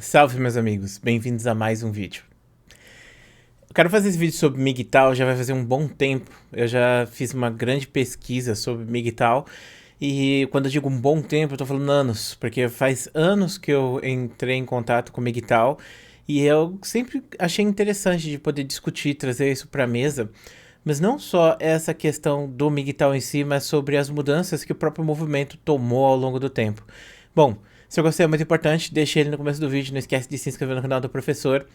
Salve, meus amigos, bem-vindos a mais um vídeo. Eu quero fazer esse vídeo sobre MGTOW já vai fazer um bom tempo. Eu já fiz uma grande pesquisa sobre MGTOW e quando eu digo um bom tempo, eu tô falando anos, porque faz anos que eu entrei em contato com MGTOW e eu sempre achei interessante de poder discutir, trazer isso pra mesa. Mas não só essa questão do MGTOW em si, mas sobre as mudanças que o próprio movimento tomou ao longo do tempo. Bom, se eu gostei é muito importante, deixe ele no começo do vídeo, não esquece de se inscrever no canal do professor.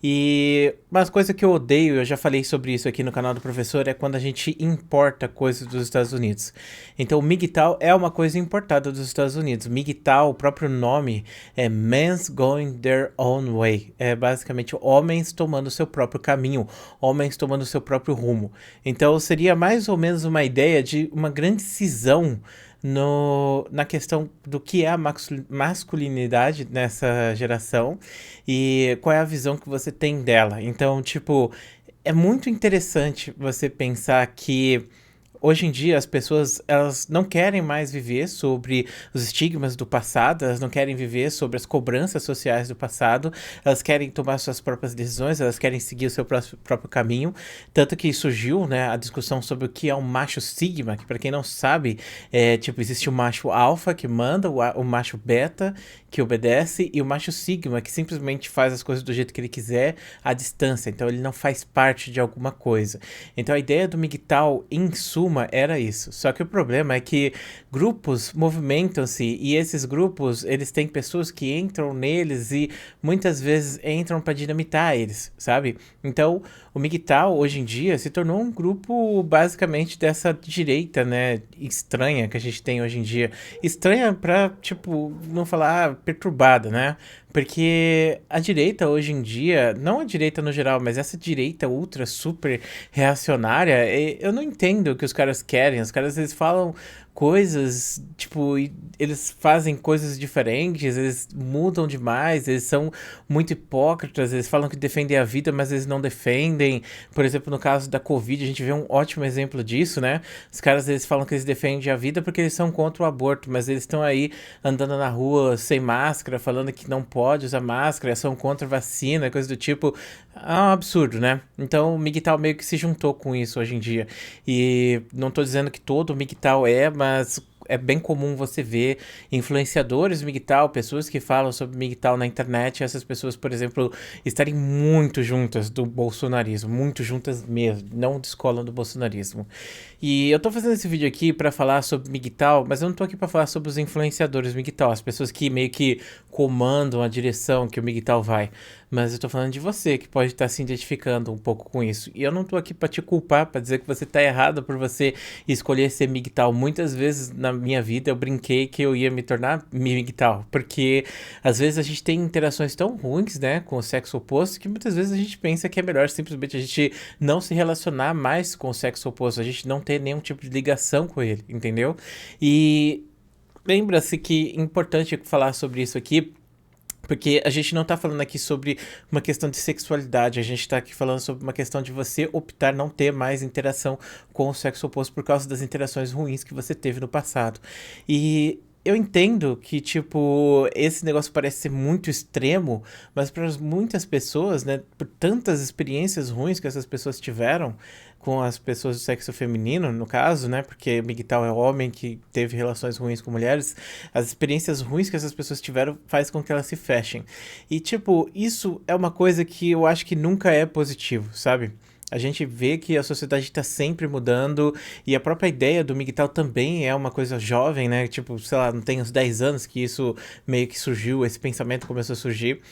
E uma coisa que eu odeio, eu já falei sobre isso aqui no canal do professor, é quando a gente importa coisas dos Estados Unidos. Então, o MGTOW é uma coisa importada dos Estados Unidos. MGTOW, o próprio nome, é Men's Going Their Own Way. É basicamente homens tomando seu próprio caminho, homens tomando seu próprio rumo. Então, seria mais ou menos uma ideia de uma grande cisão na questão do que é a masculinidade nessa geração e qual é a visão que você tem dela. Então, tipo, é muito interessante você pensar que hoje em dia as pessoas elas não querem mais viver sobre os estigmas do passado, elas não querem viver sobre as cobranças sociais do passado, elas querem tomar suas próprias decisões, elas querem seguir o seu próprio caminho, tanto que surgiu, né, a discussão sobre o que é um macho sigma, que para quem não sabe, tipo, existe o macho alfa que manda, o macho beta que obedece e o macho sigma que simplesmente faz as coisas do jeito que ele quiser à distância, então ele não faz parte de alguma coisa. Então a ideia do MGTOW em suma era isso. Só que o problema é que grupos movimentam-se e esses grupos, eles têm pessoas que entram neles e muitas vezes entram para dinamitar eles, sabe? Então, o MGTOW hoje em dia se tornou um grupo basicamente dessa direita, né, estranha que a gente tem hoje em dia. Estranha pra, tipo, não falar perturbada, né? Porque a direita hoje em dia, não a direita no geral, mas essa direita ultra super reacionária, eu não entendo o que os caras querem. Os caras eles falam coisas, tipo, eles fazem coisas diferentes, eles mudam demais, eles são muito hipócritas, eles falam que defendem a vida, mas eles não defendem. Por exemplo, no caso da Covid, a gente vê um ótimo exemplo disso, né? Os caras eles falam que eles defendem a vida porque eles são contra o aborto, mas eles estão aí andando na rua sem máscara, falando que não pode usar máscara, são contra a vacina, coisa do tipo. É um absurdo, né? Então o MGTOW meio que se juntou com isso hoje em dia. E não tô dizendo que todo MGTOW mas é bem comum você ver influenciadores MGTOW, pessoas que falam sobre MGTOW na internet, essas pessoas, por exemplo, estarem muito juntas do bolsonarismo, muito juntas mesmo, não descolam do bolsonarismo. E eu tô fazendo esse vídeo aqui pra falar sobre MGTOW, mas eu não tô aqui pra falar sobre os influenciadores MGTOW, as pessoas que meio que comandam a direção que o MGTOW vai. Mas eu tô falando de você, que pode estar se identificando um pouco com isso. E eu não tô aqui pra te culpar, pra dizer que você tá errado por você escolher ser MGTOW. Muitas vezes na minha vida eu brinquei que eu ia me tornar MGTOW, porque às vezes a gente tem interações tão ruins, né, com o sexo oposto, que muitas vezes a gente pensa que é melhor simplesmente a gente não se relacionar mais com o sexo oposto, a gente não ter nenhum tipo de ligação com ele, entendeu? E lembra-se que é importante falar sobre isso aqui, porque a gente não tá falando aqui sobre uma questão de sexualidade, a gente tá aqui falando sobre uma questão de você optar não ter mais interação com o sexo oposto por causa das interações ruins que você teve no passado. E eu entendo que, tipo, esse negócio parece ser muito extremo, mas para muitas pessoas, né, por tantas experiências ruins que essas pessoas tiveram com as pessoas do sexo feminino, no caso, né, porque MGTOW é homem que teve relações ruins com mulheres, as experiências ruins que essas pessoas tiveram faz com que elas se fechem. E, tipo, isso é uma coisa que eu acho que nunca é positivo, sabe? A gente vê que a sociedade está sempre mudando e a própria ideia do MGTOW também é uma coisa jovem, né? Tipo, sei lá, não tem uns 10 anos que isso meio que surgiu, esse pensamento começou a surgir.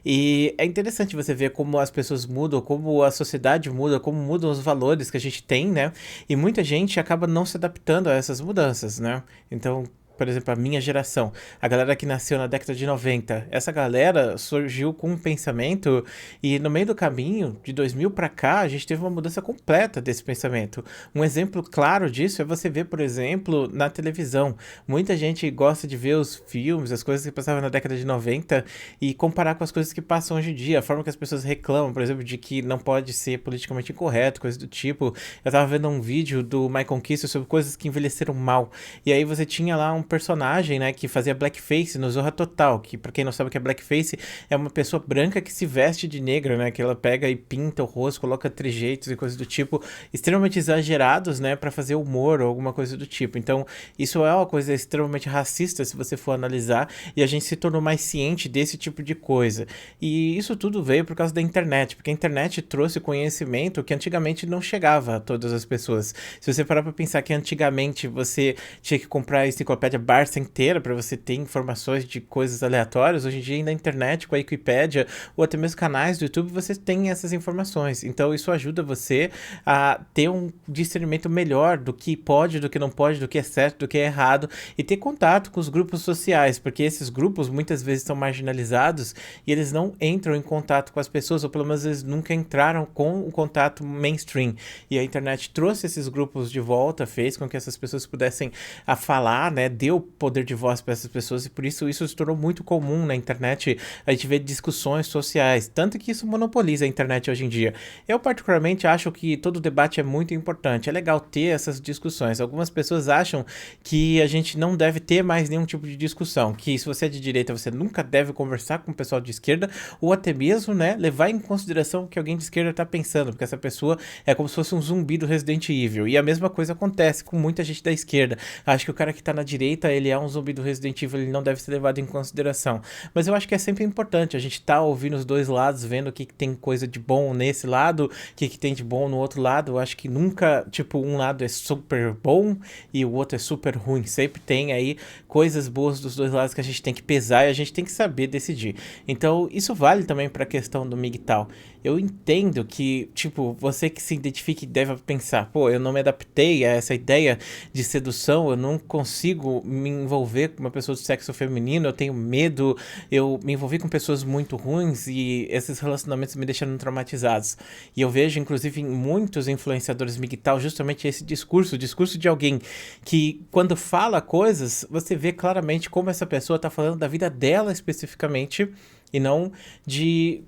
E é interessante você ver como as pessoas mudam, como a sociedade muda, como mudam os valores que a gente tem, né? E muita gente acaba não se adaptando a essas mudanças, né? Então, por exemplo, a minha geração, a galera que nasceu na década de 90, essa galera surgiu com um pensamento e no meio do caminho, de 2000 para cá, a gente teve uma mudança completa desse pensamento. Um exemplo claro disso é você ver, por exemplo, na televisão. Muita gente gosta de ver os filmes, as coisas que passavam na década de 90 e comparar com as coisas que passam hoje em dia, a forma que as pessoas reclamam, por exemplo, de que não pode ser politicamente incorreto, coisas do tipo. Eu tava vendo um vídeo do Michael Kister sobre coisas que envelheceram mal, e aí você tinha lá um personagem, né, que fazia blackface no Zorra Total, que pra quem não sabe o que é blackface, é uma pessoa branca que se veste de negra, né, que ela pega e pinta o rosto, coloca trejeitos e coisas do tipo, extremamente exagerados, né, pra fazer humor ou alguma coisa do tipo. Então, isso é uma coisa extremamente racista, se você for analisar, e a gente se tornou mais ciente desse tipo de coisa. E isso tudo veio por causa da internet, porque a internet trouxe conhecimento que antigamente não chegava a todas as pessoas. Se você parar pra pensar que antigamente você tinha que comprar a enciclopédia Barça inteira para você ter informações de coisas aleatórias, hoje em dia na internet, com a Wikipédia, ou até mesmo canais do YouTube, você tem essas informações. Então isso ajuda você a ter um discernimento melhor do que pode, do que não pode, do que é certo, do que é errado, e ter contato com os grupos sociais, porque esses grupos muitas vezes são marginalizados e eles não entram em contato com as pessoas, ou pelo menos eles nunca entraram com o contato mainstream. E a internet trouxe esses grupos de volta, fez com que essas pessoas pudessem falar, né, deu poder de voz para essas pessoas, e por isso se tornou muito comum na internet a gente ver discussões sociais, tanto que isso monopoliza a internet hoje em dia. Eu particularmente acho que todo debate é muito importante, é legal ter essas discussões. Algumas pessoas acham que a gente não deve ter mais nenhum tipo de discussão, que se você é de direita você nunca deve conversar com o pessoal de esquerda, ou até mesmo, né, levar em consideração o que alguém de esquerda está pensando, porque essa pessoa é como se fosse um zumbi do Resident Evil, e a mesma coisa acontece com muita gente da esquerda. Acho que o cara que tá na direita, ele é um zumbi do Resident Evil, ele não deve ser levado em consideração. Mas eu acho que é sempre importante a gente tá ouvindo os dois lados, vendo o que tem coisa de bom nesse lado, o que tem de bom no outro lado. Eu acho que nunca, tipo, um lado é super bom e o outro é super ruim. Sempre tem aí coisas boas dos dois lados que a gente tem que pesar e a gente tem que saber decidir. Então, isso vale também pra questão do MGTOW. Eu entendo que, tipo, você que se identifique deve pensar, pô, eu não me adaptei a essa ideia de sedução, eu não consigo me envolver com uma pessoa do sexo feminino, eu tenho medo, eu me envolvi com pessoas muito ruins e esses relacionamentos me deixaram traumatizados. E eu vejo, inclusive, em muitos influenciadores MGTOW, justamente esse discurso, o discurso de alguém que, quando fala coisas, você vê claramente como essa pessoa tá falando da vida dela especificamente e não de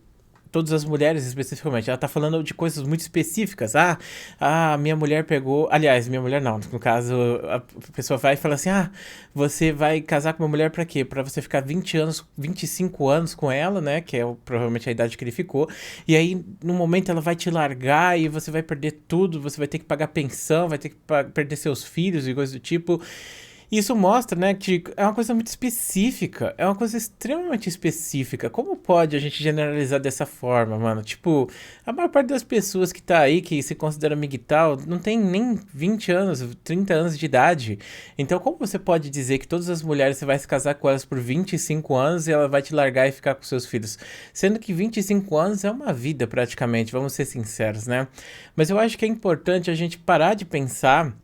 todas as mulheres especificamente. Ela tá falando de coisas muito específicas. Minha mulher pegou... Aliás, minha mulher não. No caso, a pessoa vai e fala assim, você vai casar com uma mulher pra quê? Pra você ficar 20 anos, 25 anos com ela, né? Que é provavelmente a idade que ele ficou. E aí, no momento, ela vai te largar e você vai perder tudo. Você vai ter que pagar pensão, vai ter que perder seus filhos e coisas do tipo. Isso mostra, né, que é uma coisa muito específica, é uma coisa extremamente específica. Como pode a gente generalizar dessa forma, mano? Tipo, a maior parte das pessoas que tá aí, que se considera MGTOW, não tem nem 20 anos, 30 anos de idade. Então, como você pode dizer que todas as mulheres você vai se casar com elas por 25 anos e ela vai te largar e ficar com seus filhos? Sendo que 25 anos é uma vida praticamente, vamos ser sinceros, né? Mas eu acho que é importante a gente parar de pensar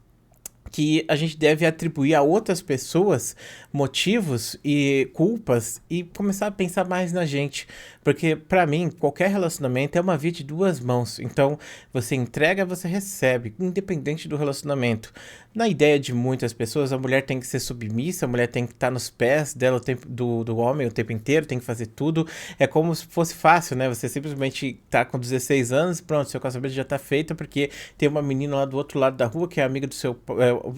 que a gente deve atribuir a outras pessoas motivos e culpas e começar a pensar mais na gente. Porque, pra mim, qualquer relacionamento é uma via de duas mãos. Então, você entrega, você recebe, independente do relacionamento. Na ideia de muitas pessoas, a mulher tem que ser submissa, a mulher tem que estar nos pés dela do homem o tempo inteiro, tem que fazer tudo. É como se fosse fácil, né? Você simplesmente tá com 16 anos, pronto, seu casamento já tá feito, porque tem uma menina lá do outro lado da rua que é amiga do seu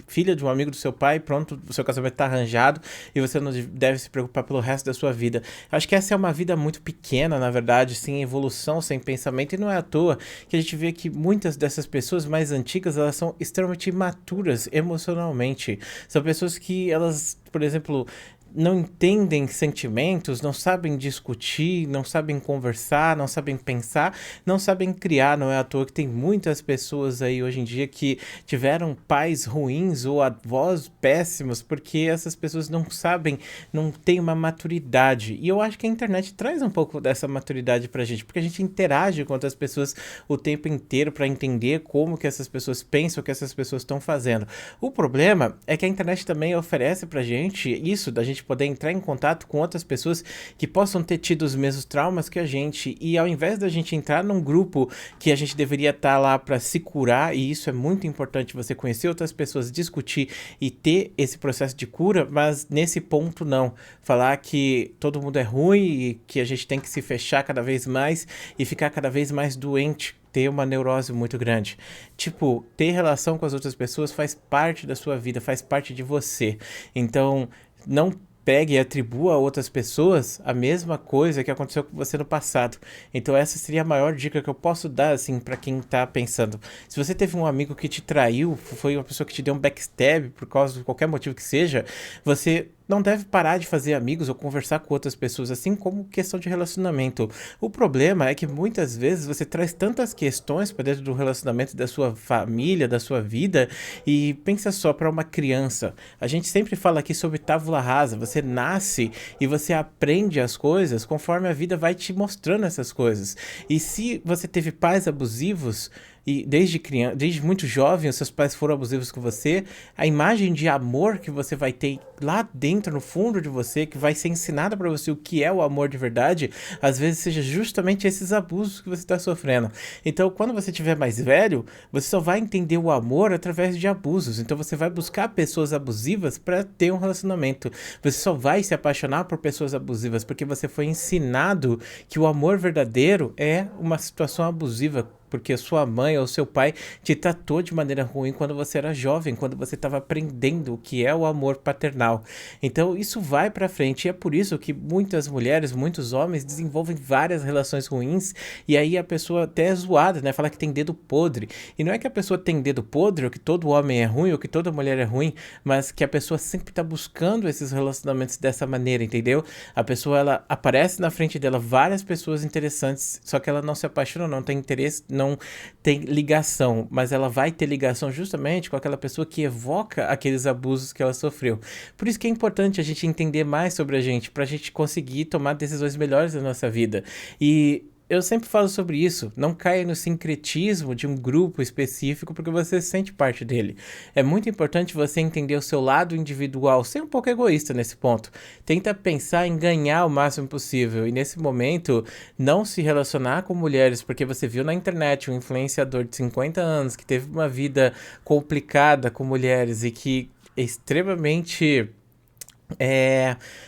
filha de um amigo do seu pai, pronto, o seu casamento tá arranjado e você não deve se preocupar pelo resto da sua vida. Acho que essa é uma vida muito pequena, na verdade, sem evolução, sem pensamento, e não é à toa que a gente vê que muitas dessas pessoas mais antigas, elas são extremamente imaturas emocionalmente. São pessoas que elas, por exemplo, não entendem sentimentos, não sabem discutir, não sabem conversar, não sabem pensar, não sabem criar. Não é à toa que tem muitas pessoas aí hoje em dia que tiveram pais ruins ou avós péssimos, porque essas pessoas não sabem, não têm uma maturidade. E eu acho que a internet traz um pouco dessa maturidade pra gente, porque a gente interage com outras pessoas o tempo inteiro para entender como que essas pessoas pensam, o que essas pessoas estão fazendo. O problema é que a internet também oferece pra gente isso, da gente gente poder entrar em contato com outras pessoas que possam ter tido os mesmos traumas que a gente, e ao invés da gente entrar num grupo que a gente deveria estar lá para se curar, e isso é muito importante, você conhecer outras pessoas, discutir e ter esse processo de cura, mas nesse ponto não, falar que todo mundo é ruim e que a gente tem que se fechar cada vez mais e ficar cada vez mais doente, ter uma neurose muito grande. Tipo, ter relação com as outras pessoas faz parte da sua vida, faz parte de você. Então, não pegue e atribua a outras pessoas a mesma coisa que aconteceu com você no passado. Então essa seria a maior dica que eu posso dar, assim, pra quem tá pensando. Se você teve um amigo que te traiu, foi uma pessoa que te deu um backstab por causa de qualquer motivo que seja, você não deve parar de fazer amigos ou conversar com outras pessoas, assim como questão de relacionamento. O problema é que muitas vezes você traz tantas questões para dentro do relacionamento da sua família, da sua vida, e pensa só, para uma criança. A gente sempre fala aqui sobre tábula rasa, você nasce e você aprende as coisas conforme a vida vai te mostrando essas coisas. E se você teve pais abusivos, e desde criança, desde muito jovem, os seus pais foram abusivos com você, a imagem de amor que você vai ter lá dentro, no fundo de você, que vai ser ensinada para você o que é o amor de verdade, às vezes seja justamente esses abusos que você está sofrendo. Então, quando você tiver mais velho, você só vai entender o amor através de abusos. Então, você vai buscar pessoas abusivas para ter um relacionamento. Você só vai se apaixonar por pessoas abusivas porque você foi ensinado que o amor verdadeiro é uma situação abusiva, porque a sua mãe ou seu pai te tratou de maneira ruim quando você era jovem, quando você estava aprendendo o que é o amor paternal. Então isso vai pra frente, e é por isso que muitas mulheres, muitos homens desenvolvem várias relações ruins, e aí a pessoa até é zoada, né? Fala que tem dedo podre. E não é que a pessoa tem dedo podre, ou que todo homem é ruim, ou que toda mulher é ruim, mas que a pessoa sempre tá buscando esses relacionamentos dessa maneira, entendeu? A pessoa, ela aparece na frente dela várias pessoas interessantes, só que ela não se apaixona, não tem interesse, não tem ligação, mas ela vai ter ligação justamente com aquela pessoa que evoca aqueles abusos que ela sofreu. Por isso que é importante a gente entender mais sobre a gente, pra gente conseguir tomar decisões melhores na nossa vida. E eu sempre falo sobre isso, não caia no sincretismo de um grupo específico porque você se sente parte dele. É muito importante você entender o seu lado individual, ser um pouco egoísta nesse ponto. Tenta pensar em ganhar o máximo possível e nesse momento não se relacionar com mulheres porque você viu na internet um influenciador de 50 anos que teve uma vida complicada com mulheres e que é extremamente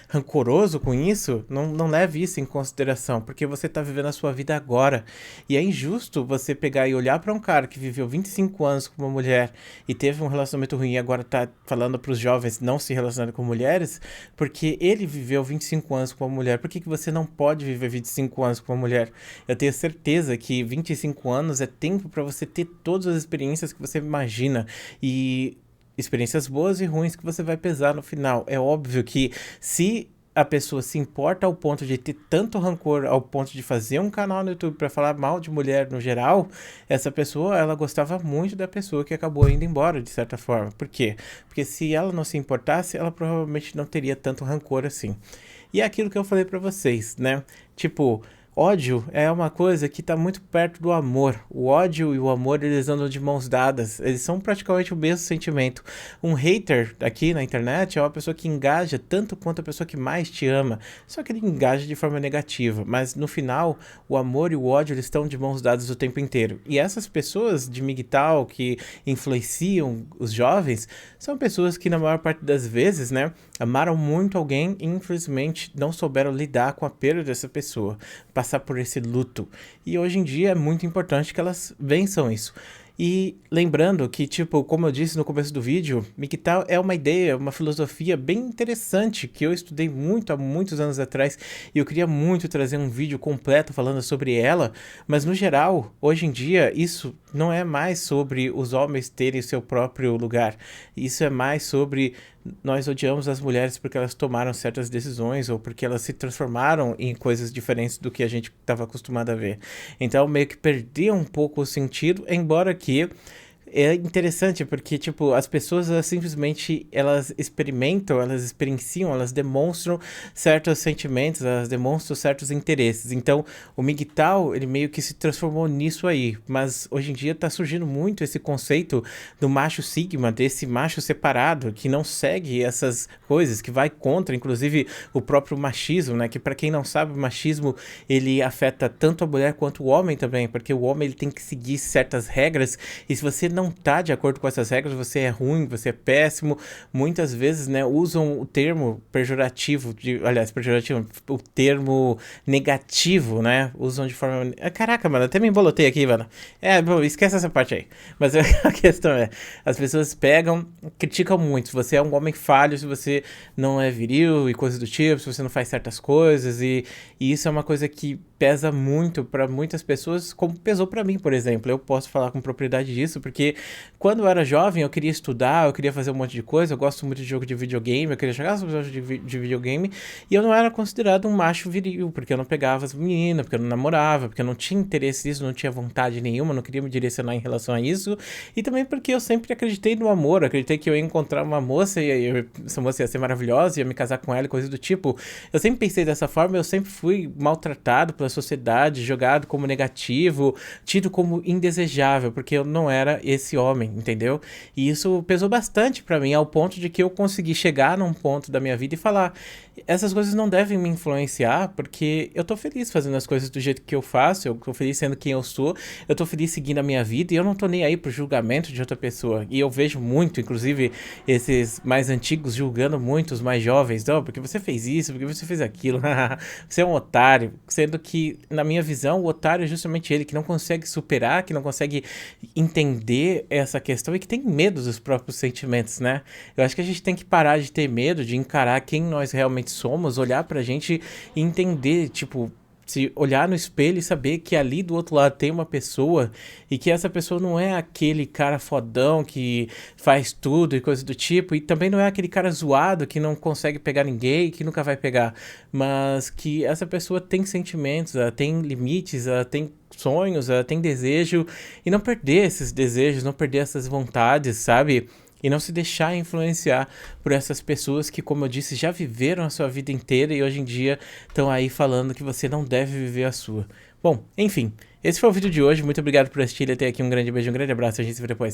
rancoroso com isso, não leve isso em consideração, porque você tá vivendo a sua vida agora. E é injusto você pegar e olhar pra um cara que viveu 25 anos com uma mulher e teve um relacionamento ruim e agora tá falando pros jovens não se relacionarem com mulheres, porque ele viveu 25 anos com uma mulher. Por que que você não pode viver 25 anos com uma mulher? Eu tenho certeza que 25 anos é tempo pra você ter todas as experiências que você imagina, e experiências boas e ruins que você vai pesar no final. É óbvio que se a pessoa se importa ao ponto de ter tanto rancor, ao ponto de fazer um canal no YouTube para falar mal de mulher no geral, essa pessoa, ela gostava muito da pessoa que acabou indo embora, de certa forma. Por quê? Porque se ela não se importasse, ela provavelmente não teria tanto rancor assim. E é aquilo que eu falei para vocês, né? Tipo, ódio é uma coisa que está muito perto do amor. O ódio e o amor, eles andam de mãos dadas. Eles são praticamente o mesmo sentimento. Um hater aqui na internet é uma pessoa que engaja tanto quanto a pessoa que mais te ama. Só que ele engaja de forma negativa. Mas no final, o amor e o ódio, eles estão de mãos dadas o tempo inteiro. E essas pessoas de MGTOW que influenciam os jovens, são pessoas que na maior parte das vezes, né, amaram muito alguém e infelizmente não souberam lidar com a perda dessa pessoa, passar por esse luto. E hoje em dia é muito importante que elas vençam isso. E lembrando que, tipo, como eu disse no começo do vídeo, MGTOW é uma ideia, uma filosofia bem interessante que eu estudei muito há muitos anos atrás e eu queria muito trazer um vídeo completo falando sobre ela, mas no geral, hoje em dia, isso não é mais sobre os homens terem seu próprio lugar. Isso é mais sobre nós odiamos as mulheres porque elas tomaram certas decisões ou porque elas se transformaram em coisas diferentes do que a gente estava acostumado a ver. Então, meio que perdeu um pouco o sentido, embora que É interessante porque, tipo, as pessoas elas simplesmente elas experimentam, elas experienciam, elas demonstram certos sentimentos, elas demonstram certos interesses. Então, o MGTOW, ele meio que se transformou nisso aí. Mas hoje em dia tá surgindo muito esse conceito do macho sigma, desse macho separado, que não segue essas coisas, que vai contra, inclusive, o próprio machismo, né? Que para quem não sabe, o machismo, ele afeta tanto a mulher quanto o homem também, porque o homem ele tem que seguir certas regras e se você não tá de acordo com essas regras, você é ruim, você é péssimo. Muitas vezes, né, usam o termo pejorativo, aliás, pejorativo, o termo negativo, né? Usam de forma. Caraca, mano, até me embolotei aqui, mano. Bom, esquece essa parte aí. Mas a questão é: as pessoas pegam, criticam muito. Se você é um homem falho, se você não é viril e coisas do tipo, se você não faz certas coisas, e isso é uma coisa que pesa muito para muitas pessoas, como pesou para mim, por exemplo. Eu posso falar com propriedade disso, porque quando eu era jovem, eu queria estudar, eu queria fazer um monte de coisa, eu gosto muito de jogo de videogame, eu queria jogar jogos de videogame, e eu não era considerado um macho viril, porque eu não pegava as meninas, porque eu não namorava, porque eu não tinha interesse nisso, não tinha vontade nenhuma, não queria me direcionar em relação a isso, e também porque eu sempre acreditei no amor, acreditei que eu ia encontrar uma moça e essa moça ia ser maravilhosa, ia me casar com ela e coisas do tipo. Eu sempre pensei dessa forma, eu sempre fui maltratado pela sociedade, jogado como negativo, tido como indesejável, porque eu não era esse homem, entendeu? E isso pesou bastante pra mim, ao ponto de que eu consegui chegar num ponto da minha vida e falar: essas coisas não devem me influenciar, porque eu tô feliz fazendo as coisas do jeito que eu faço, eu tô feliz sendo quem eu sou, eu tô feliz seguindo a minha vida e eu não tô nem aí pro julgamento de outra pessoa. E eu vejo muito, inclusive, esses mais antigos julgando muito os mais jovens, não, porque você fez isso, porque você fez aquilo, você é um otário, sendo que, na minha visão, o otário é justamente ele que não consegue superar, que não consegue entender essa questão e que tem medo dos próprios sentimentos, né? Eu acho que a gente tem que parar de ter medo, de encarar quem nós realmente somos, olhar pra gente e entender, tipo, se olhar no espelho e saber que ali do outro lado tem uma pessoa e que essa pessoa não é aquele cara fodão que faz tudo e coisa do tipo, e também não é aquele cara zoado que não consegue pegar ninguém, que nunca vai pegar, mas que essa pessoa tem sentimentos, ela tem limites, ela tem sonhos, ela tem desejo, e não perder esses desejos, não perder essas vontades, sabe? E não se deixar influenciar por essas pessoas que, como eu disse, já viveram a sua vida inteira e hoje em dia estão aí falando que você não deve viver a sua. Bom, enfim, esse foi o vídeo de hoje. Muito obrigado por assistir até aqui. Um grande beijo, um grande abraço. A gente se vê depois.